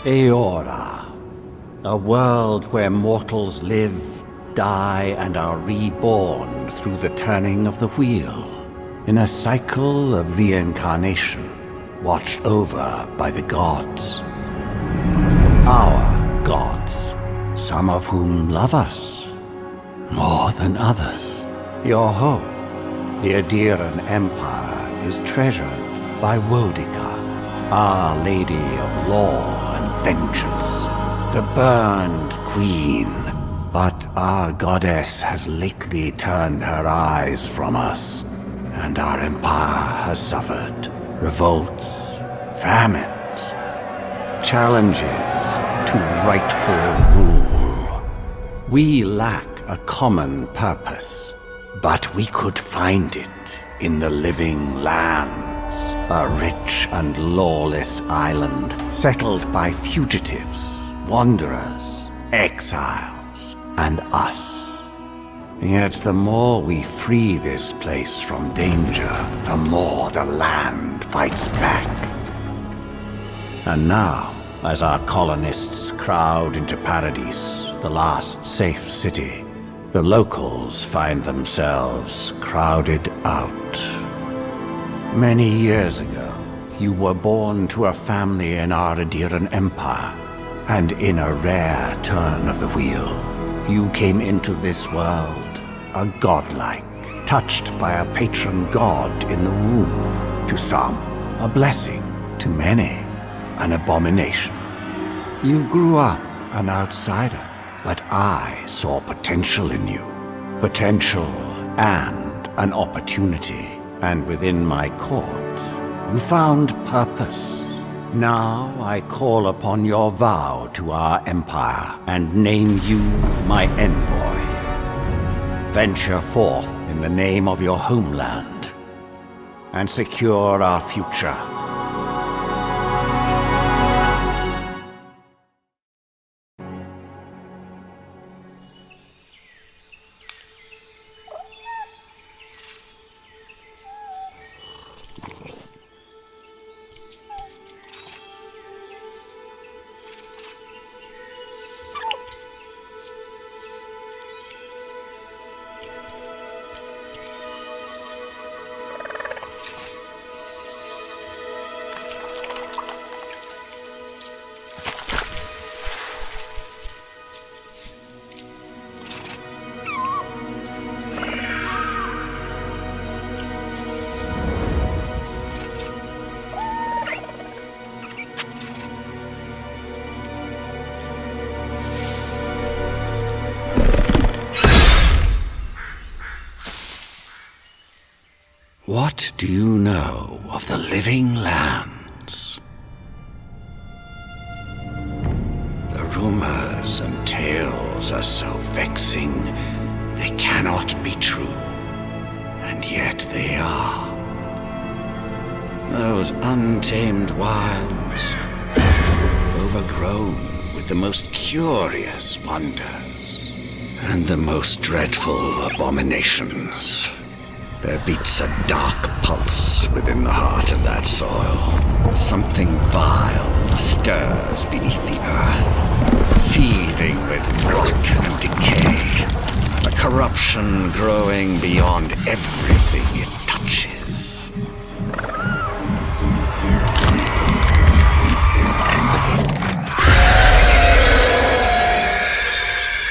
Aedyr, a world where mortals live, die, and are reborn through the turning of the wheel, in a cycle of reincarnation, watched over by the gods. Our gods, some of whom love us more than others. Your home, the Aedyran Empire, is treasured by Wodica, Our Lady of Law and Vengeance, the burned queen. But our goddess has lately turned her eyes from us, and our empire has suffered revolts, famines, challenges to rightful rule. We lack a common purpose, but we could find it in the living lands. A rich and lawless island settled by fugitives, wanderers, exiles, and us. Yet the more we free this place from danger, the more the land fights back. And now, as our colonists crowd into Paradise, the last safe city, the locals find themselves crowded out. Many years ago, you were born to a family in our Aedyran Empire, and in a rare turn of the wheel, you came into this world, a godlike, touched by a patron god in the womb. To some, a blessing; to many, an abomination. You grew up an outsider, but I saw potential in you. Potential and an opportunity. And within my court, you found purpose. Now I call upon your vow to our empire and name you my envoy. Venture forth in the name of your homeland and secure our future. What do you know of the living lands? The rumors and tales are so vexing, they cannot be true, and yet they are. Those untamed wilds, overgrown with the most curious wonders, and the most dreadful abominations. There beats a dark pulse within the heart of that soil. Something vile stirs beneath the earth, seething with rot and decay. A corruption growing beyond everything it touches.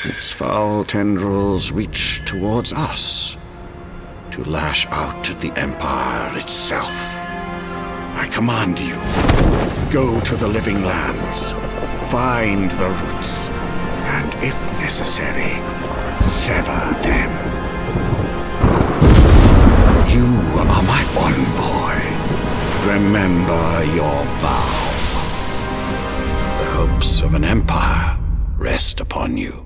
Its foul tendrils reach towards us, to lash out at the Empire itself. I command you, go to the living lands, find the roots, and if necessary, sever them. You are my envoy. Remember your vow. The hopes of an empire rest upon you.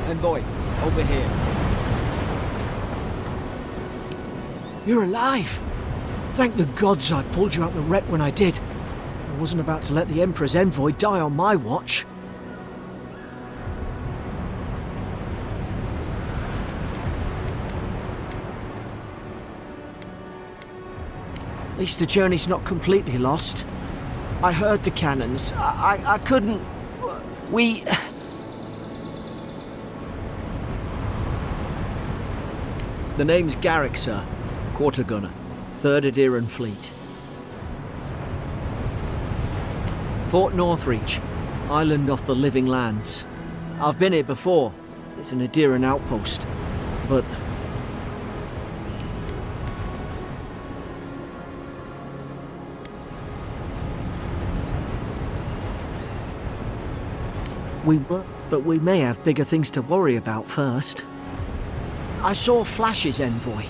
Envoy, over here. You're alive! Thank the gods I pulled you out the wreck when I did. I wasn't about to let the Emperor's envoy die on my watch. At least the journey's not completely lost. I heard the cannons. I couldn't... We... The name's Garrick, sir. Quarter gunner. 3rd Aedyr Fleet. Fort Northreach. Island off the Living Lands. I've been here before. It's an Aedyr outpost. But... we may have bigger things to worry about first. I saw flashes, Envoy.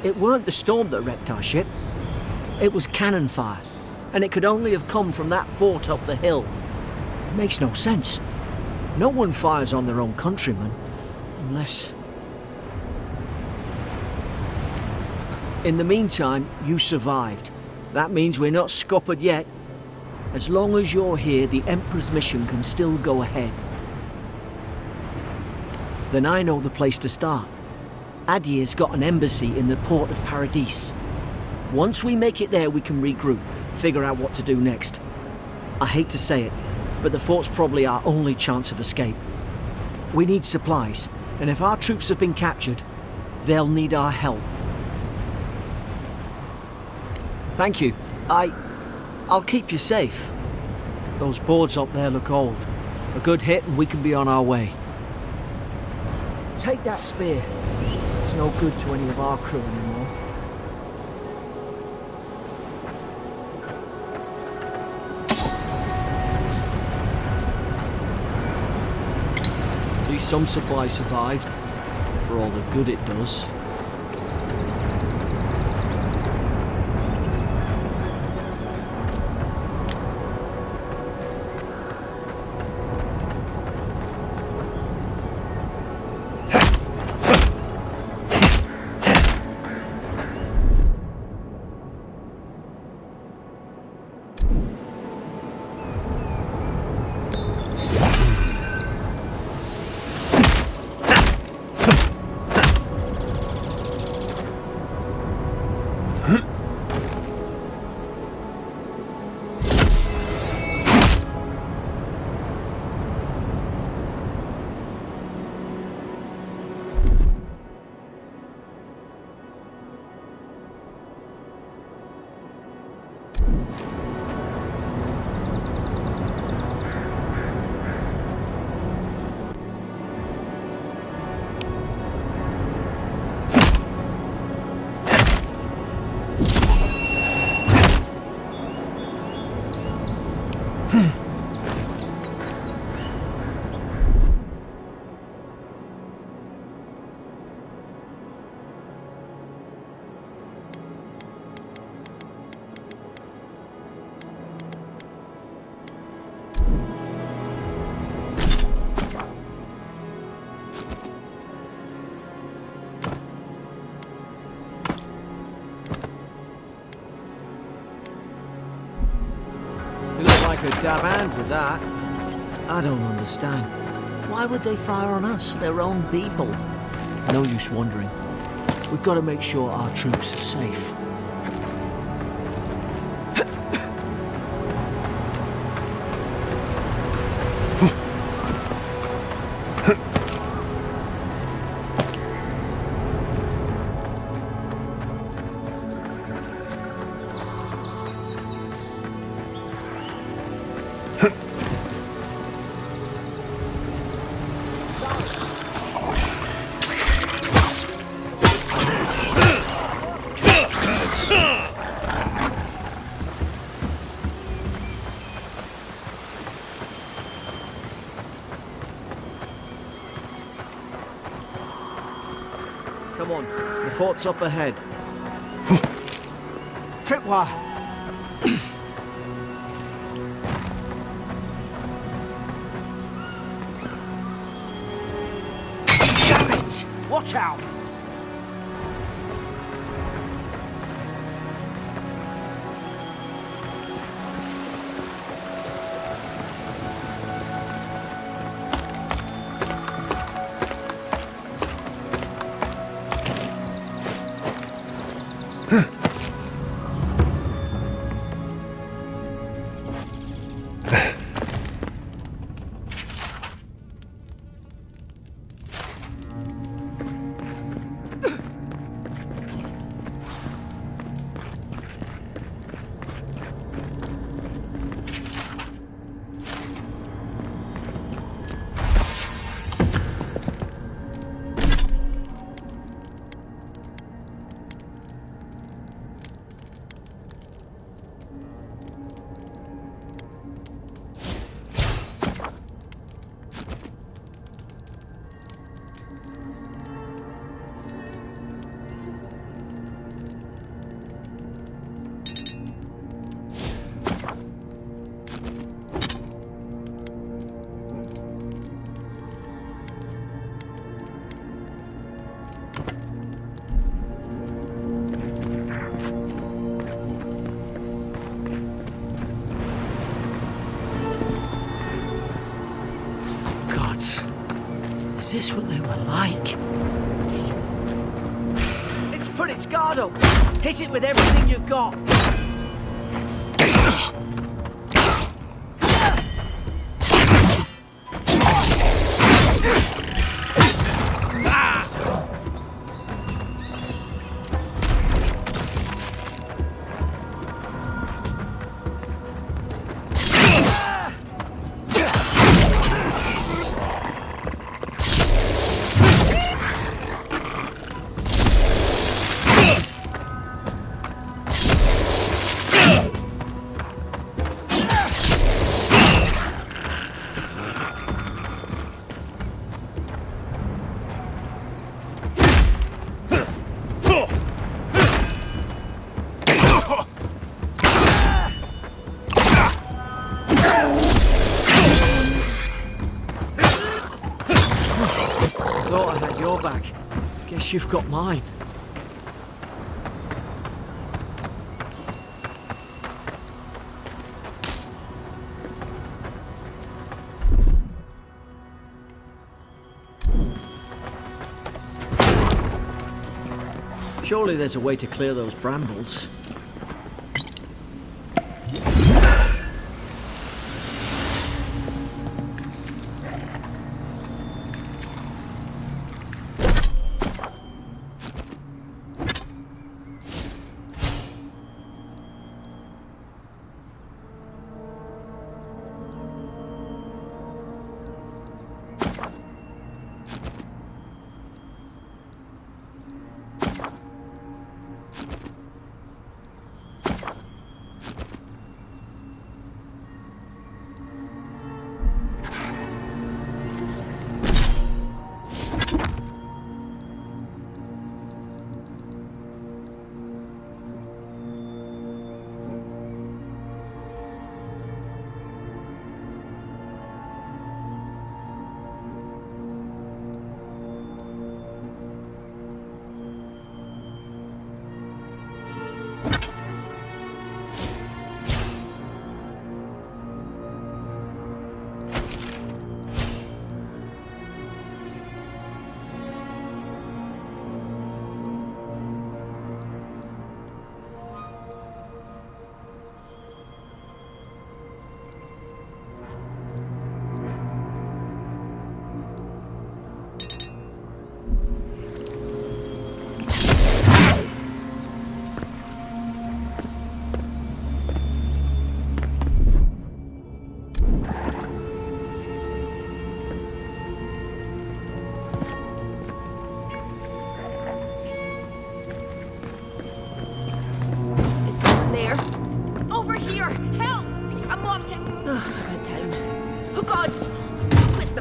It weren't the storm that wrecked our ship. It was cannon fire, and it could only have come from that fort up the hill. It makes no sense. No one fires on their own countrymen, unless... In the meantime, you survived. That means we're not scuppered yet. As long as you're here, the Emperor's mission can still go ahead. Then I know the place to start. Aedyr's got an embassy in the port of Paradis. Once we make it there, we can regroup, figure out what to do next. I hate to say it, but the fort's probably our only chance of escape. We need supplies, and if our troops have been captured, they'll need our help. Thank you. I'll keep you safe. Those boards up there look old. A good hit and we can be on our way. Take that spear. It's no good to any of our crew anymore. At least some supply survived, for all the good it does. A dab hand with that. I don't understand. Why would they fire on us, their own people? No use wondering. We've got to make sure our troops are safe. Come on, the fort's up ahead. Tripwire! Watch out! Is this what they were like? It's put its guard up. Hit it with everything you've got. Thought I had your back. Guess you've got mine. Surely there's a way to clear those brambles.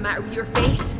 matter with your face?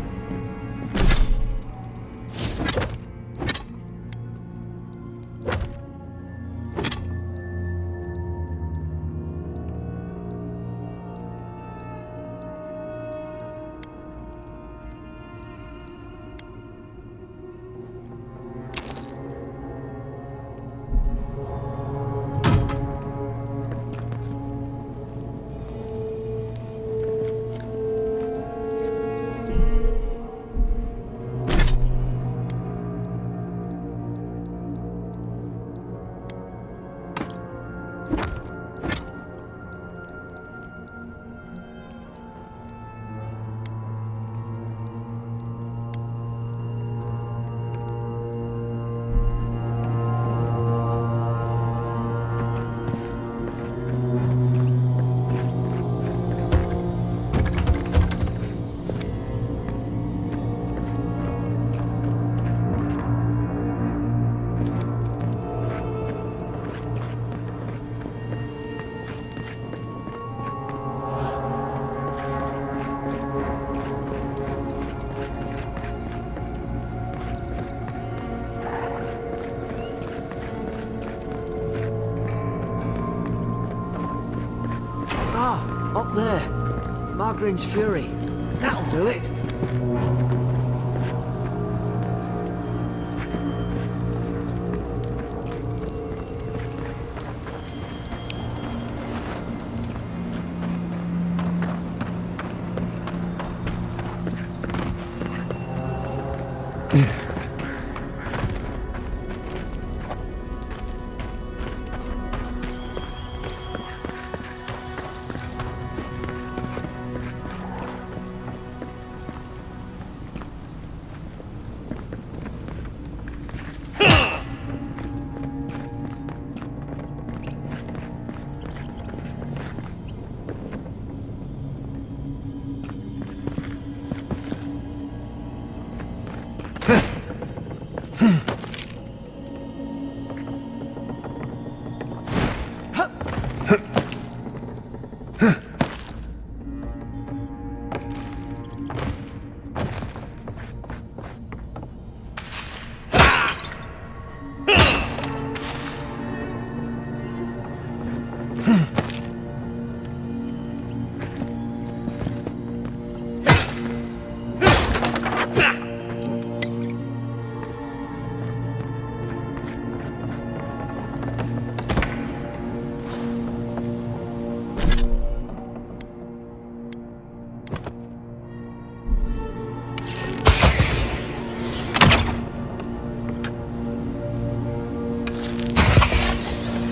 Margarine's Fury. That'll do it.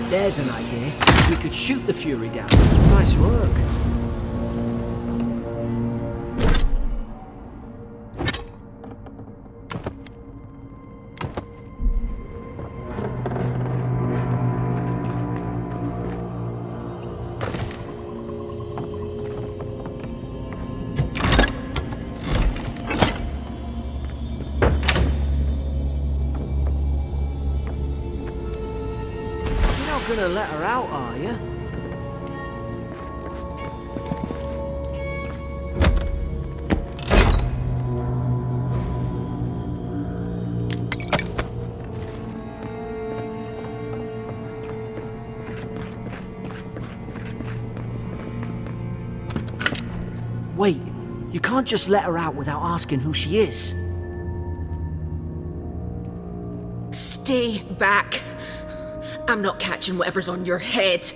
There's an idea. We could shoot the Fury down. Nice work. Gonna let her out, are you? Wait, you can't just let her out without asking who she is. Stay back. I'm not catching whatever's on your head.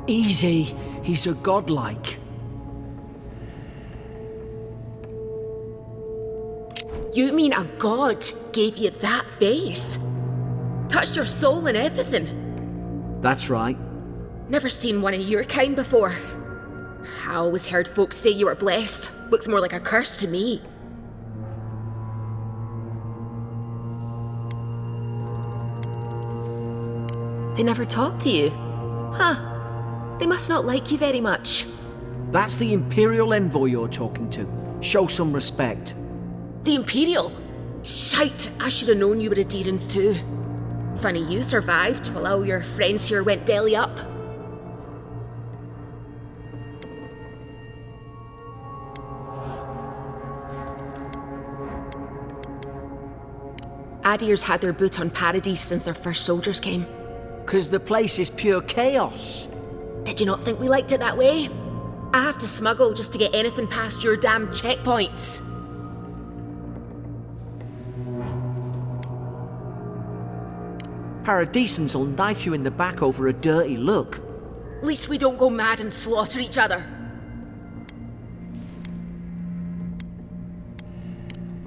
Easy. He's a godlike. You mean a god gave you that face? Touched your soul and everything? That's right. Never seen one of your kind before. I always heard folks say you were blessed. Looks more like a curse to me. They never talk to you? Huh. They must not like you very much. That's the Imperial envoy you're talking to. Show some respect. The Imperial? Shite, I should have known you were Aedyrans too. Funny you survived while all your friends here went belly up. Aedyr's had their boot on Paradise since their first soldiers came. 'Cause the place is pure chaos. Did you not think we liked it that way? I have to smuggle just to get anything past your damn checkpoints. Paradisans will knife you in the back over a dirty look. At least we don't go mad and slaughter each other.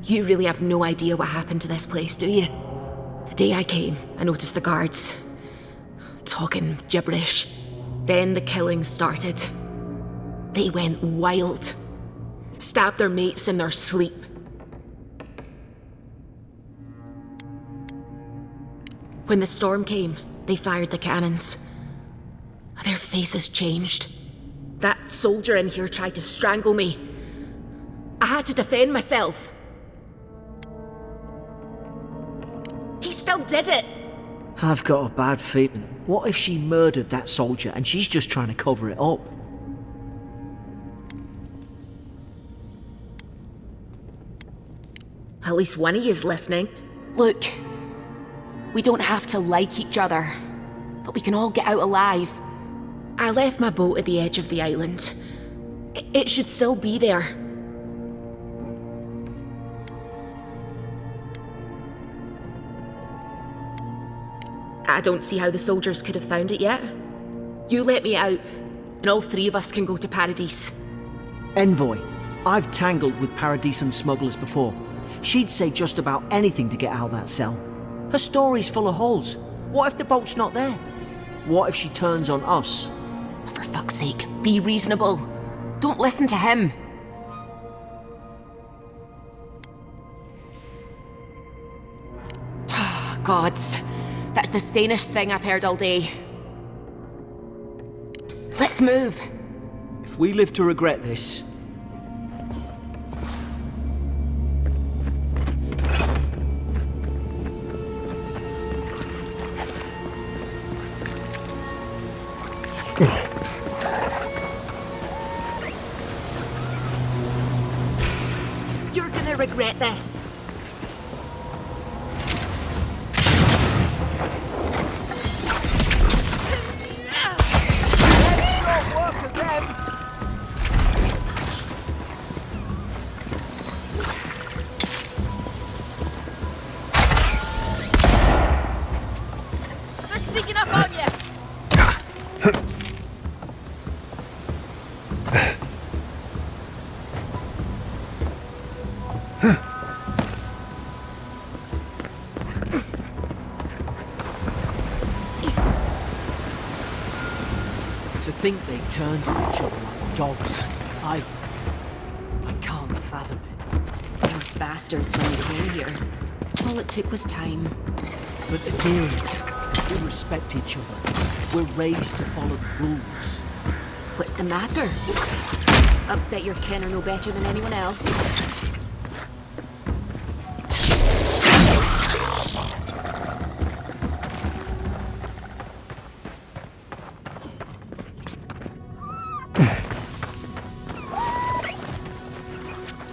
You really have no idea what happened to this place, do you? The day I came, I noticed the guards talking gibberish. Then the killing started. They went wild. Stabbed their mates in their sleep. When the storm came, they fired the cannons. Their faces changed. That soldier in here tried to strangle me. I had to defend myself. He still did it! I've got a bad feeling. What if she murdered that soldier and she's just trying to cover it up? At least one of you's listening. Look, we don't have to like each other. but we can all get out alive. I left my boat at the edge of the island. It should still be there. I don't see how the soldiers could have found it yet. You let me out, and all three of us can go to Paradise. Envoy, I've tangled with Paradisian smugglers before. She'd say just about anything to get out of that cell. Her story's full of holes. What if the boat's not there? What if she turns on us? For fuck's sake, be reasonable. Don't listen to him. Gods, that's the sanest thing I've heard all day. Let's move. If we live to regret this... You're gonna regret this. They're sneaking up on you. To think they turned on each other like dogs. I can't fathom it. Those bastards finally came here. All it took was time. But Aedyrs, we respect each other. We're raised to follow the rules. What's the matter? Upset your kin are no better than anyone else.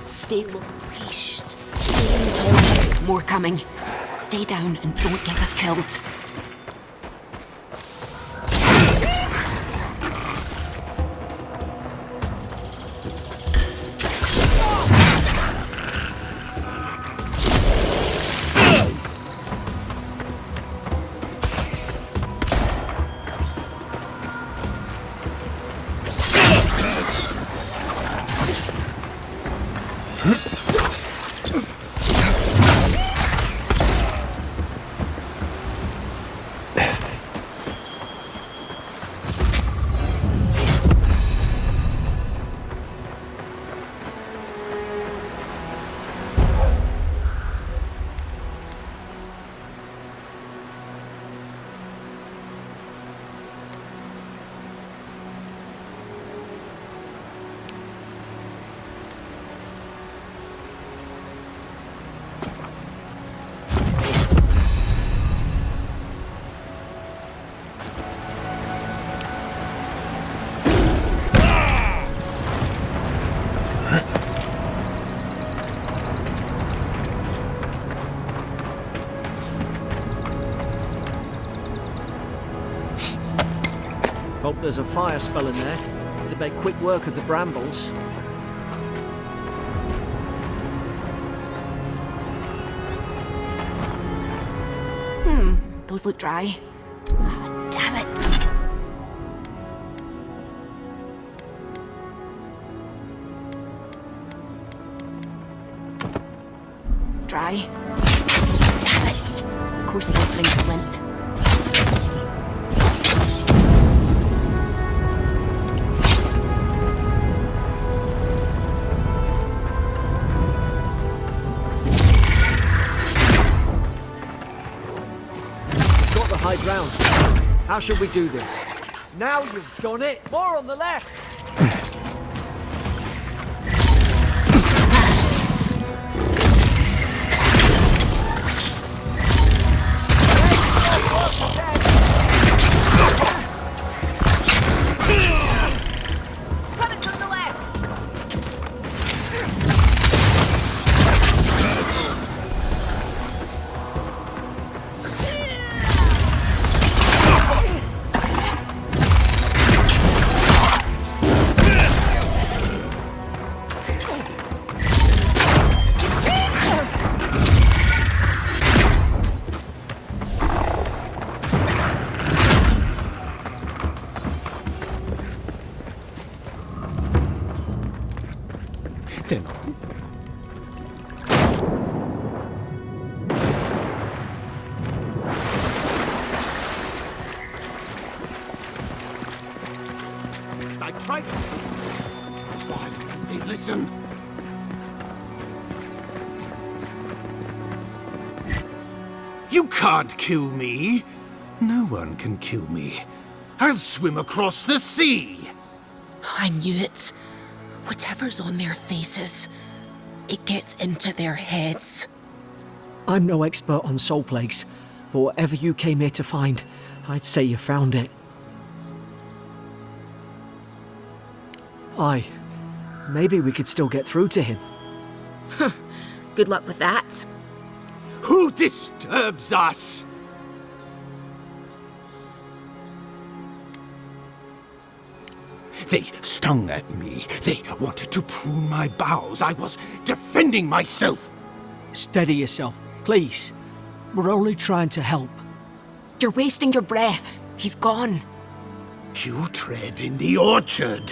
Stay low. Stay low. More coming. Stay down and don't get us killed. Hope there's a fire spell in there. It'd make quick work of the brambles. Those look dry. Oh, damn it. Dry. Damn it. Of course I don't bring flint. High ground. How should we do this? Now you've done it! More on the left! Coming from the left! I've tried. Why won't they listen? You can't kill me. No one can kill me. I'll swim across the sea. I knew it. Whatever's on their faces, it gets into their heads. I'm no expert on soul plagues, but whatever you came here to find, I'd say you found it. Aye, maybe we could still get through to him. Good luck with that. Who disturbs us? They stung at me. They wanted to prune my bowels. I was defending myself. Steady yourself, please. We're only trying to help. You're wasting your breath. He's gone. You tread in the orchard.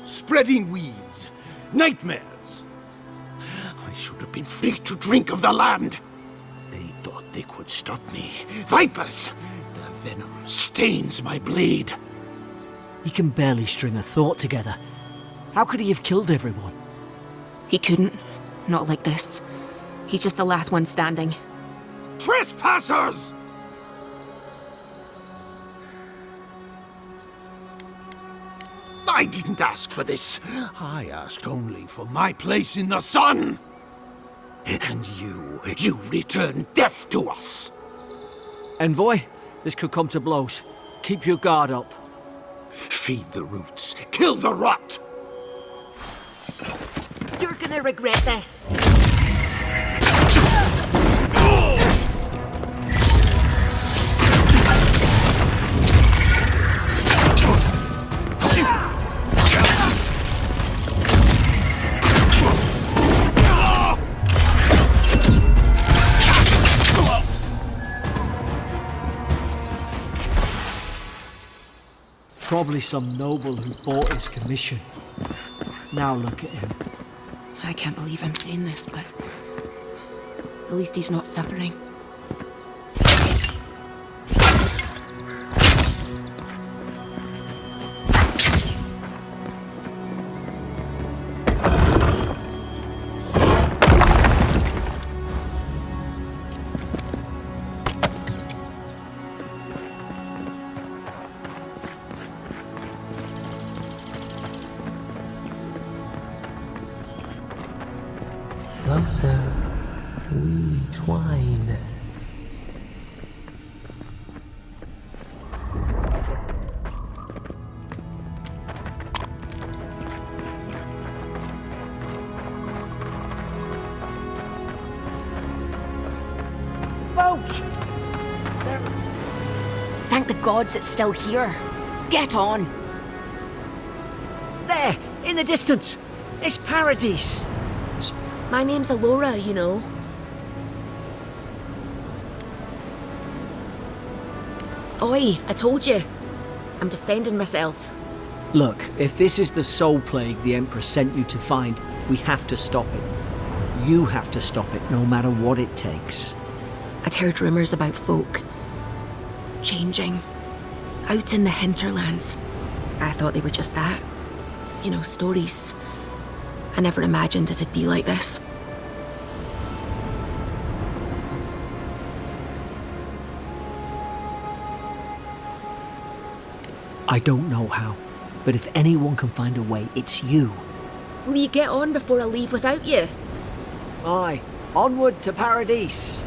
Spreading weeds. Nightmares. I should have been free to drink of the land. They thought they could stop me. Vipers! Their venom stains my blade. He can barely string a thought together. How could he have killed everyone? He couldn't. Not like this. He's just the last one standing. Trespassers! I didn't ask for this. I asked only for my place in the sun. And you return death to us. Envoy, this could come to blows. Keep your guard up. Feed the roots, kill the rot. You're gonna regret this. Probably some noble who bought his commission. Now look at him. I can't believe I'm saying this, but at least he's not suffering. Closer, we twine. Boat! Thank the gods it's still here. Get on. There, in the distance. It's Paradise. My name's Alora, you know. Oi, I told you. I'm defending myself. Look, if this is the soul plague the Empress sent you to find, we have to stop it. You have to stop it, no matter what it takes. I'd heard rumours about folk changing out in the hinterlands. I thought they were just that. You know, stories. I never imagined it'd be like this. I don't know how, but if anyone can find a way, it's you. Will you get on before I leave without you? Aye, onward to Paradise.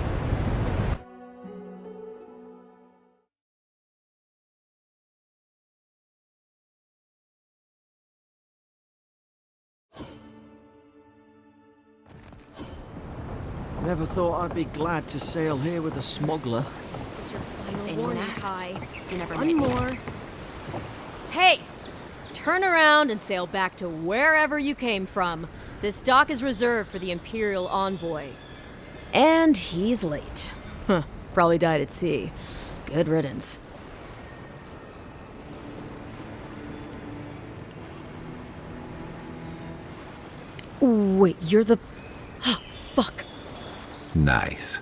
Never thought I'd be glad to sail here with a smuggler. This is your Final final warning, warning, Kai. You never One met me. more. Hey! Turn around and sail back to wherever you came from. This dock is reserved for the Imperial Envoy. And he's late. Huh. Probably died at sea. Good riddance. Wait, you're the... Oh, fuck. Nice.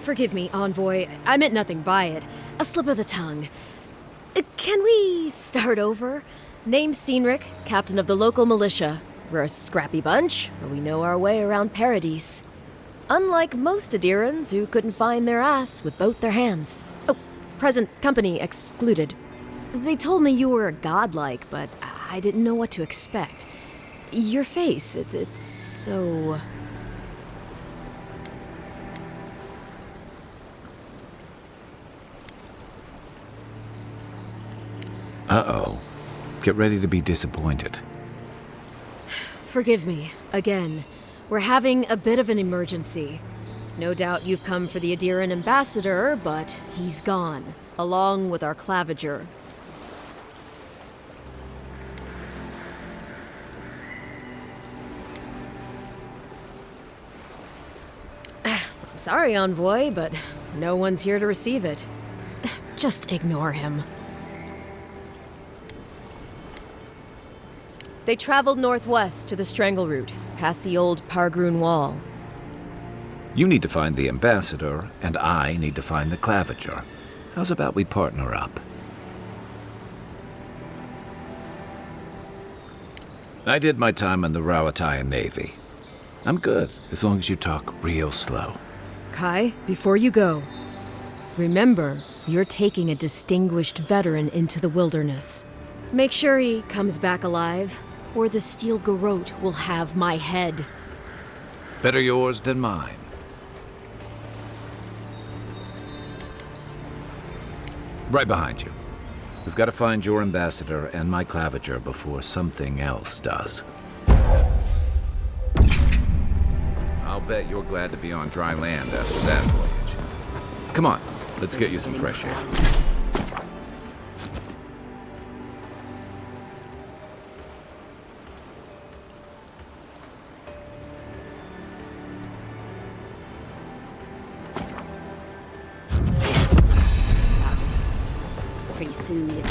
Forgive me, Envoy. I meant nothing by it. A slip of the tongue. Can we start over? Name's Cynric, captain of the local militia. We're a scrappy bunch, but we know our way around Paradise. Unlike most Aedyrans who couldn't find their ass with both their hands. Oh, present company excluded. They told me you were godlike, but I didn't know what to expect. Your face, it's so... Uh-oh. Get ready to be disappointed. Forgive me, again. We're having a bit of an emergency. No doubt you've come for the Aedyran ambassador, but he's gone, along with our claviger. I'm sorry, Envoy, but no one's here to receive it. Just ignore him. They traveled northwest to the Strangleroot, past the old Pargroon Wall. You need to find the ambassador, and I need to find the claviger. How's about we partner up? I did my time in the Rawatayan Navy. I'm good, as long as you talk real slow. Kai, before you go, remember, you're taking a distinguished veteran into the wilderness. Make sure he comes back alive, or the steel garrote will have my head. Better yours than mine. Right behind you. We've got to find your ambassador and my claviger before something else does. I'll bet you're glad to be on dry land after that voyage. Come on, let's get you some fresh air. Pretty soon, you...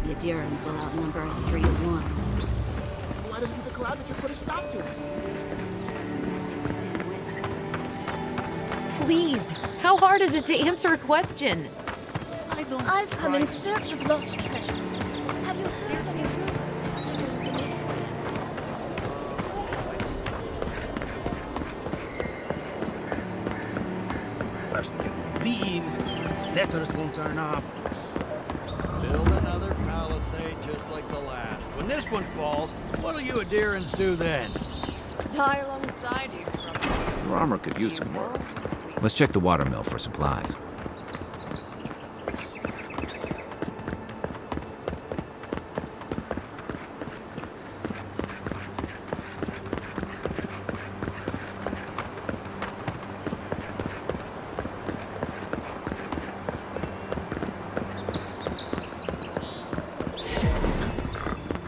The Aedyrans will outnumber us 3 to 1. Why doesn't the claviger put a stop to it? Please, how hard is it to answer a question? I've come in search of lost treasures. Have you heard any rumors of such things in the area? First get leaves, letters won't turn up. Build another palisade just like the last. When this one falls, what'll you Aedyrans do then? Die alongside you. Your armor could use some work. Let's check the watermill for supplies.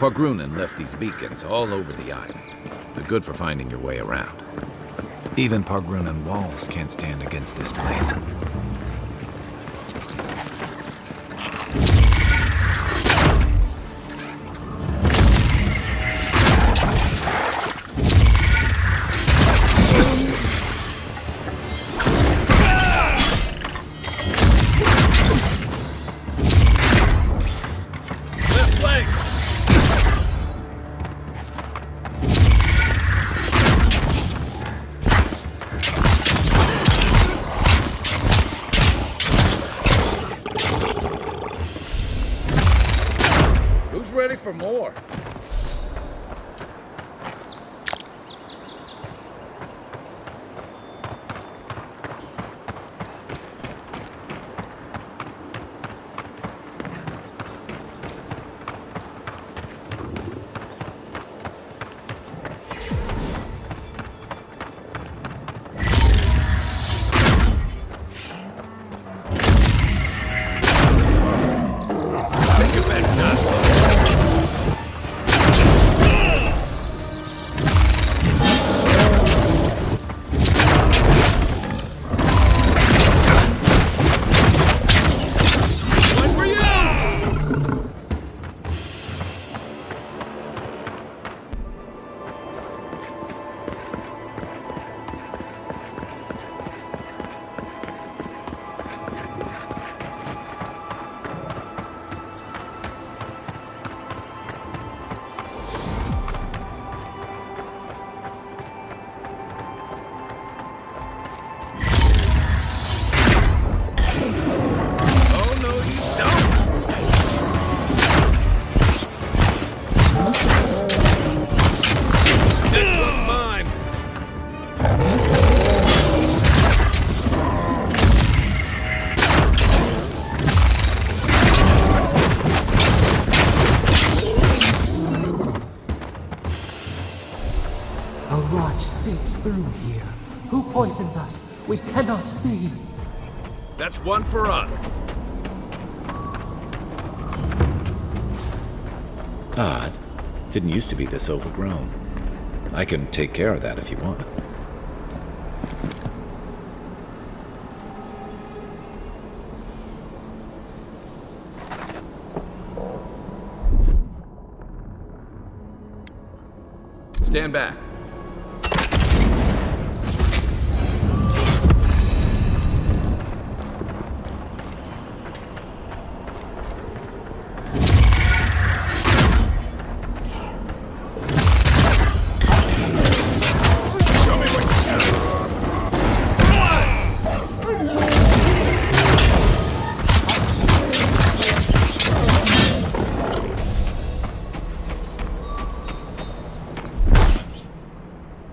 Pargrunen left these beacons all over the island. They're good for finding your way around. Even Pargrunen walls can't stand against this place. Ready for more. Take your best shot. A rot sinks through here. Who poisons us? We cannot see. That's one for us. Odd. Didn't used to be this overgrown. I can take care of that if you want. Stand back.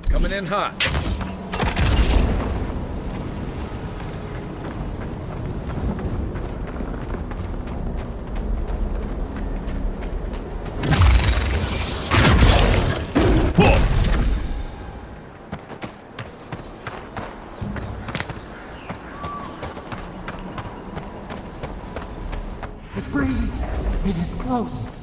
Coming in hot. It breathes. It is close.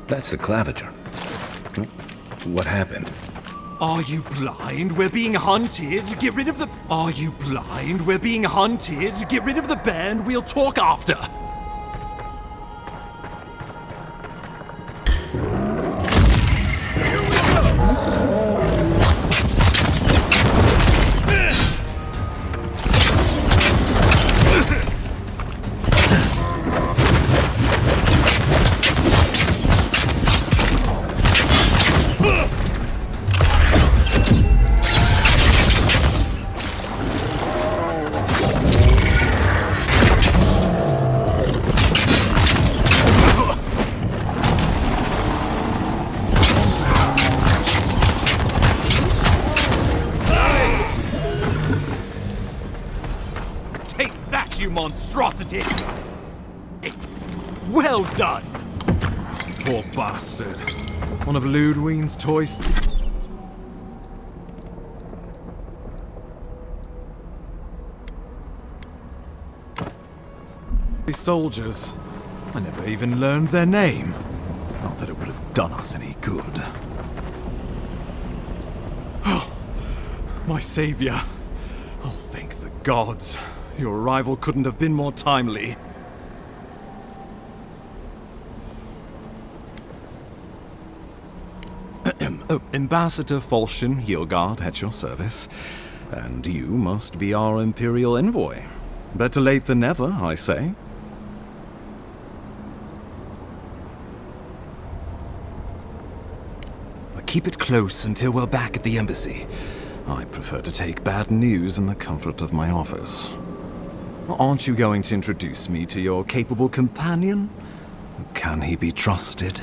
That's the claviger. What happened? Are you blind? We're being hunted. Get rid of the... Are you blind? We're being hunted. Get rid of the bear and we'll talk after. You monstrosity! Well done! Poor bastard. One of Ludwine's toys. These soldiers. I never even learned their name. Not that it would have done us any good. Oh, my savior. Oh, thank the gods. Your arrival couldn't have been more timely. Ambassador Falchion Hildegard at your service. And you must be our Imperial envoy. Better late than never, I say. Keep it close until we're back at the embassy. I prefer to take bad news in the comfort of my office. Aren't you going to introduce me to your capable companion? Can he be trusted?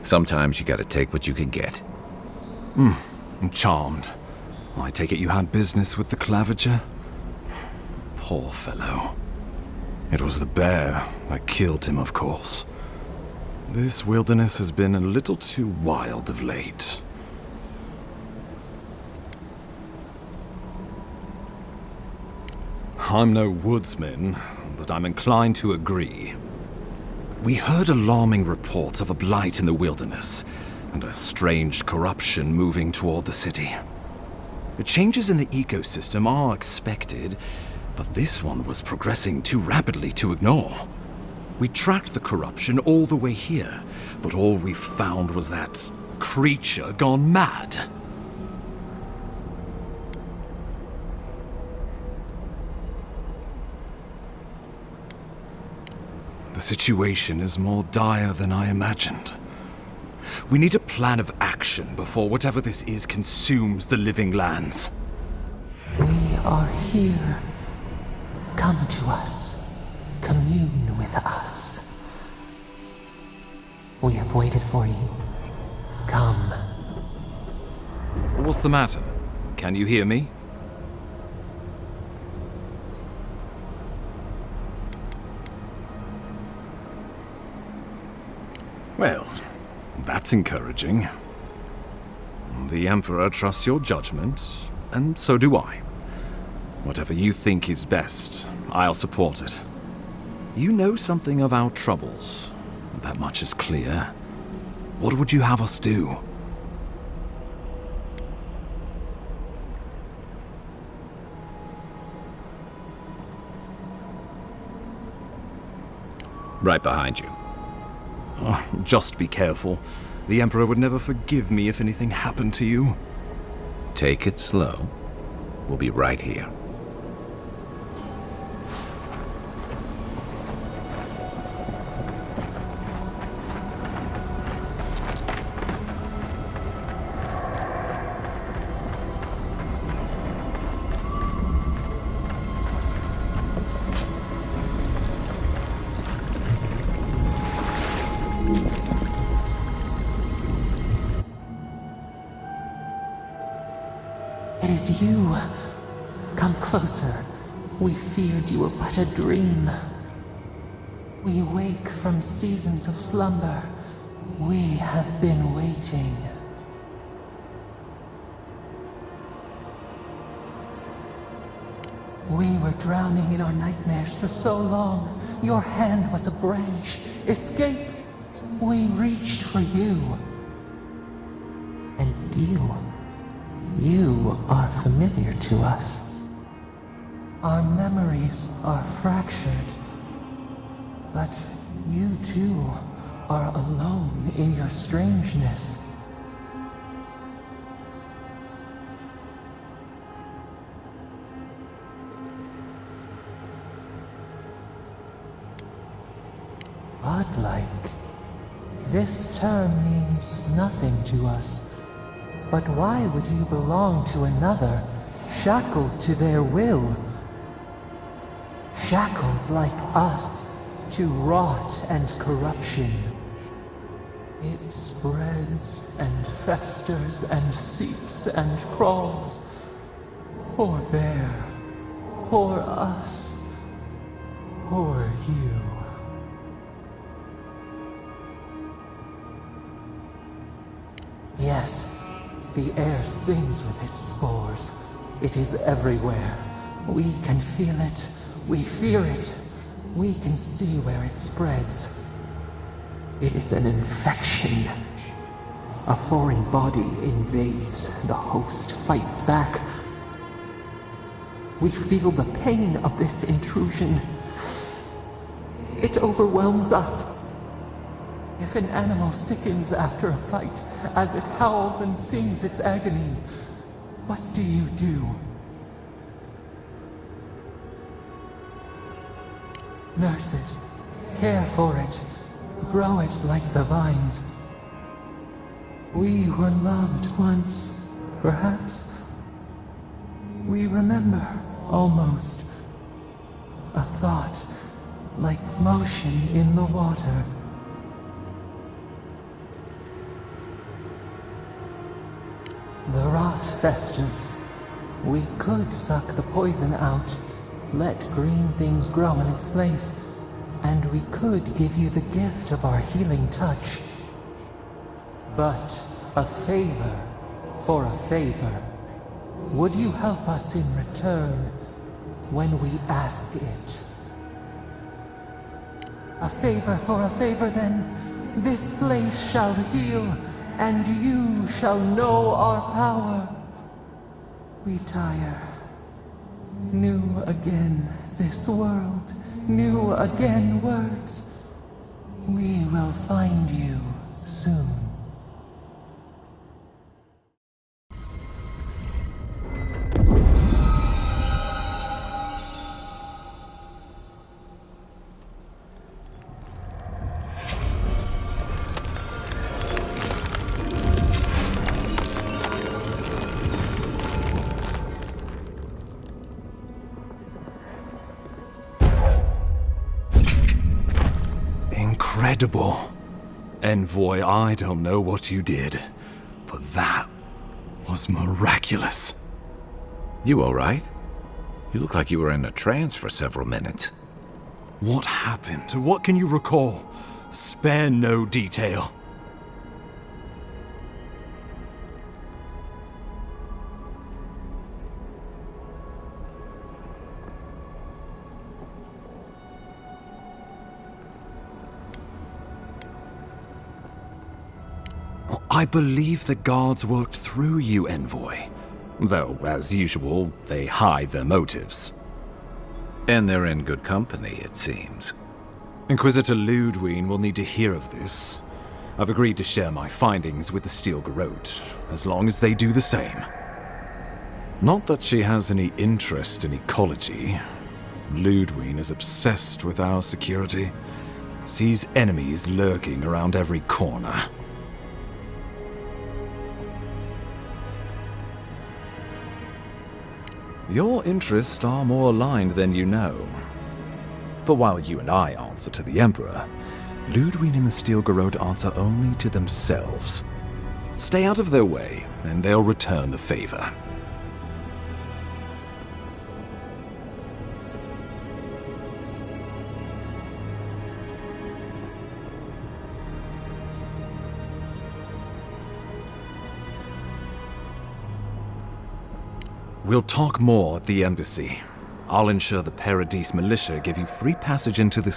Sometimes you gotta take what you can get. I'm charmed. I take it you had business with the claviger? Poor fellow. It was the bear that killed him, of course. This wilderness has been a little too wild of late. I'm no woodsman, but I'm inclined to agree. We heard alarming reports of a blight in the wilderness, and a strange corruption moving toward the city. The changes in the ecosystem are expected, but this one was progressing too rapidly to ignore. We tracked the corruption all the way here, but all we found was that creature gone mad. The situation is more dire than I imagined. We need a plan of action before whatever this is consumes the living lands. We are here. Come to us. Commune with us. We have waited for you. Come. What's the matter? Can you hear me? Well, that's encouraging. The Emperor trusts your judgment, and so do I. Whatever you think is best, I'll support it. You know something of our troubles. That much is clear. What would you have us do? Right behind you. Oh, just be careful. The Emperor would never forgive me if anything happened to you. Take it slow. We'll be right here. It is you. Come closer. We feared you were but a dream. We wake from seasons of slumber. We have been waiting. We were drowning in our nightmares for so long. Your hand was a branch. Escape! We reached for you. And you are familiar to us. Our memories are fractured. But you too are alone in your strangeness. Godlike. This term means nothing to us. But why would you belong to another, shackled to their will? Shackled like us to rot and corruption. It spreads and festers and seeps and crawls. Poor bear, poor us, poor you. Yes. The air sings with its spores. It is everywhere. We can feel it. We fear it. We can see where it spreads. It is an infection. A foreign body invades. The host fights back. We feel the pain of this intrusion. It overwhelms us. If an animal sickens after a fight, as it howls and sings its agony, what do you do? Nurse it, care for it, grow it like the vines. We were loved once, perhaps. We remember, almost. A thought, like motion in the water. The rot festers. We could suck the poison out, let green things grow in its place, and we could give you the gift of our healing touch. But a favor for a favor. Would you help us in return when we ask it? A favor for a favor, then. This place shall heal, and you shall know our power. We tire. New again this world, new again words. We will find you soon. Incredible. Envoy, I don't know what you did, but that was miraculous. You all right? You look like you were in a trance for several minutes. What happened? What can you recall? Spare no detail. I believe the guards worked through you, Envoy. Though, as usual, they hide their motives. And they're in good company, it seems. Inquisitor Ludwine will need to hear of this. I've agreed to share my findings with the Strangleroot, as long as they do the same. Not that she has any interest in ecology. Ludwine is obsessed with our security, sees enemies lurking around every corner. Your interests are more aligned than you know. But while you and I answer to the Emperor, Ludwine and the Strangleroot answer only to themselves. Stay out of their way, and they'll return the favor. We'll talk more at the embassy. I'll ensure the Paradise militia give you free passage into the